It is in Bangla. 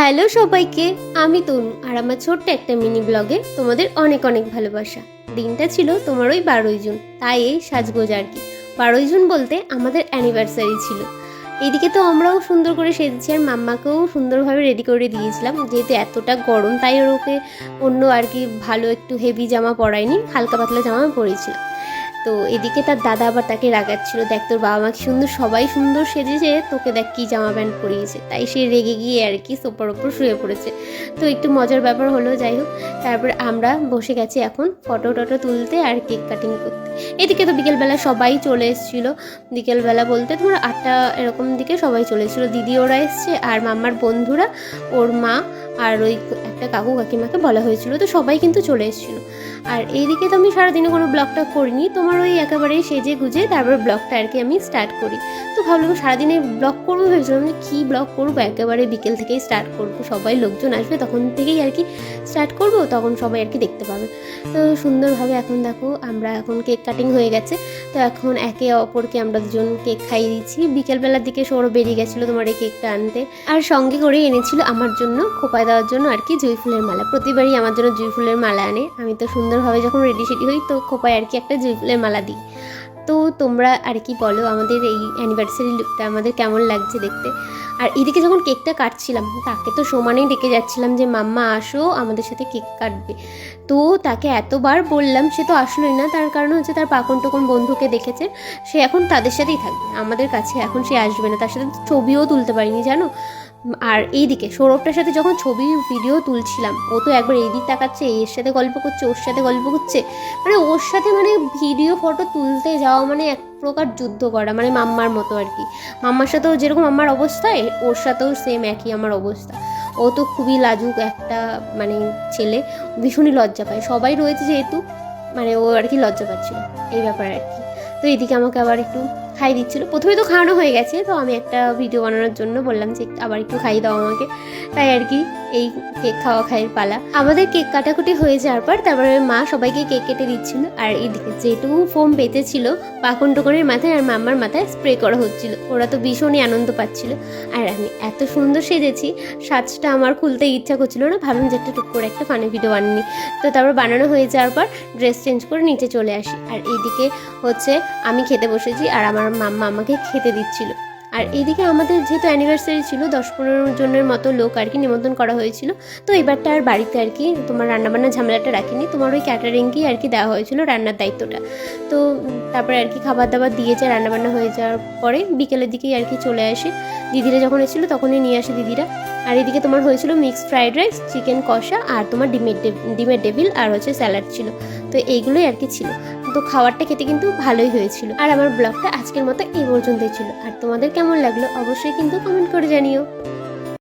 হ্যালো সবাইকে, আমি তনু আর আমার ছোট্ট একটা মিনি ব্লগে তোমাদের অনেক অনেক ভালোবাসা। দিনটা ছিল তোমার ওই 12ই জুন, তাই এই সাজগোজ আর কি। 12ই জুন বলতে আমাদের অ্যানিভার্সারি ছিল। এইদিকে তো আমরাও সুন্দর করে সেজেছি আর মাম্মাকেও সুন্দরভাবে রেডি করে দিয়েছিলাম, যেহেতু এতটা গরম তাই ওকে অন্য আর কি ভালো একটু হেভি জামা পরাইনি, হালকা পাতলা জামা পরেছিলাম। তো এদিকে তার দাদা আবার তাকে রাগাচ্ছিল, দেখ তোর বাবা মা কি সুন্দর, সবাই সুন্দর সেজেছে, তোকে দেখ কি জামা প্যান্ট পরিয়েছে। তাই সে রেগে গিয়ে আর কি সোফার ওপর শুয়ে পড়েছে। তো একটু মজার ব্যাপার হলো, যাই হোক। তারপর আমরা বসে গেছি এখন ফটো টটো তুলতে আর কেক কাটিং করতে। এদিকে তো বিকেলবেলা সবাই চলে এসেছিলো। বিকেলবেলা বলতে তোমার 8টা এরকম দিকে সবাই চলে এসেছিলো। দিদি ওরা এসছে আর মাম্মার বন্ধুরা, ওর মা আর ওই একটা কাকু কাকিমাকে বলা হয়েছিল, তো সবাই কিন্তু চলে এসেছিলো। আর এইদিকে তো আমি সারাদিনে কোনো ব্লগটা করিনি, তোমার ওই একেবারে সেজে গুজে তারপর ব্লগটা আর কি আমি স্টার্ট করি। তো ভাবলাম সারাদিনে ব্লগ করবো, ভেবেছিলাম যে কী ব্লগ করবো, একেবারে বিকেল থেকেই স্টার্ট করবো, সবাই লোকজন আসবে তখন থেকেই আর কি স্টার্ট করবো, তখন সবাই আর কি দেখতে পাবে। তো সুন্দরভাবে এখন দেখো আমরা এখন কেক কাটিং হয়ে গেছে। তো এখন একে অপরকে আমরা দুজন কেক খাইয়ে দিচ্ছি। বিকেলবেলার দিকে সৌরভ বেরিয়ে গেছিলো তোমার এই কেকটা আনতে, আর সঙ্গে করে এনেছিল আমার জন্য খোপায় দেওয়ার জন্য আর কি জুঁই ফুলের মালা। প্রতিবারই আমার জন্য জুঁই ফুলের মালা আনে, আমি তো সুন্দরভাবে যখন রেডি সেডি হই তো খোপায় আর কি একটা জুঁই ফুলের মালা দিই। তো তোমরা আর কি বলো আমাদের এই অ্যানিভার্সারি লুকটা আমাদের কেমন লাগছে দেখতে। আর এদিকে যখন কেকটা কাটছিলাম তাকে তো সমানেই ডেকে যাচ্ছিলাম যে মাম্মা আসো আমাদের সাথে কেক কাটবে। তো তাকে এতবার বললাম, সে তো আসলোই না। তার কারণ হচ্ছে তার পাকন টকন বন্ধুকে দেখেছে, সে এখন তাদের সাথেই থাকবে, আমাদের কাছে এখন সে আসবে না। তার সাথে ছবিও তুলতে পারিনি জানো। আর এইদিকে সৌরভটার সাথে যখন ছবি ভিডিও তুলছিলাম, ও তো একবার এই দিক তাকাচ্ছে, এর সাথে গল্প করছে, ওর সাথে গল্প করছে, মানে ওর সাথে মানে ভিডিও ফটো তুলতে যাওয়া মানে এক প্রকার যুদ্ধ করা, মানে মাম্মার মতো আর কি। মাম্মার সাথেও যেরকম আমার অবস্থা, ওর সাথেও সেম একই আমার অবস্থা। ও তো খুবই লাজুক একটা মানে ছেলে, ভীষণই লজ্জা পায়, সবাই রয়েছে যেহেতু, মানে ও আর কি লজ্জা পাচ্ছিল এই ব্যাপারে আর কি। তো এইদিকে আমাকে আবার একটু খাই দিচ্ছিলো। প্রথমে তো খাওয়ানো হয়ে গেছে, তো আমি একটা ভিডিও বানানোর জন্য বললাম যে আবার একটু খাই দাও আমাকে, তাই আর কি এই কেক খাওয়া খাইয়ের পালা। আমাদের কেক কাটাকুটি হয়ে যাওয়ার পর তারপরে মা সবাইকে কেক কেটে দিচ্ছিল। আর এইদিকে যেটুকু ফোম পেতেছিল পাকন টকনের মাথায় আর মাম্মার মাথায় স্প্রে করা হচ্ছিল, ওরা তো ভীষণই আনন্দ পাচ্ছিল। আর আমি এত সুন্দর সেজেছি, সাজটা আমার খুলতে ইচ্ছা করছিল না, ভাবলাম যে একটা টুক করে একটা ফানি ভিডিও বানিয়ে। তো তারপর বানানো হয়ে যাওয়ার পর ড্রেস চেঞ্জ করে নিচে চলে আসি। আর এইদিকে হচ্ছে আমি খেতে বসেছি আর আমার মাম্মা আমাকে খেতে দিচ্ছিল। আর এইদিকে আমাদের যেহেতু অ্যানিভার্সারি ছিল, 10-15 জনের মতো লোক আর কি নিমন্ত্রণ করা হয়েছিল। তো এবারটা আর বাড়িতে আর কি তোমার রান্নাবান্নার ঝামেলাটা রাখিনি, তোমার ওই ক্যাটারিংকেই আর কি দেওয়া হয়েছিল রান্নার দায়িত্বটা। তো তারপরে আর কি খাবার দাবার দিয়েছে, রান্নাবান্না হয়ে যাওয়ার পরে বিকেলের দিকেই আর কি চলে আসে। দিদিরা যখন এসেছিলো তখনই নিয়ে আসে দিদিরা। আর এদিকে তোমার হয়েছিল মিক্সড ফ্রাইড রাইস, চিকেন কষা আর তোমার ডিমের ডেভিল আর হচ্ছে স্যালাড ছিল। তো এইগুলোই আর কি ছিল। তো খাবারটা খেতে কিন্তু ভালোই হয়েছিল। আর আমার ব্লগটা আজকের মতো এই পর্যন্তই ছিল। আর তোমাদের কেমন লাগলো অবশ্যই কিন্তু কমেন্ট করে জানিও।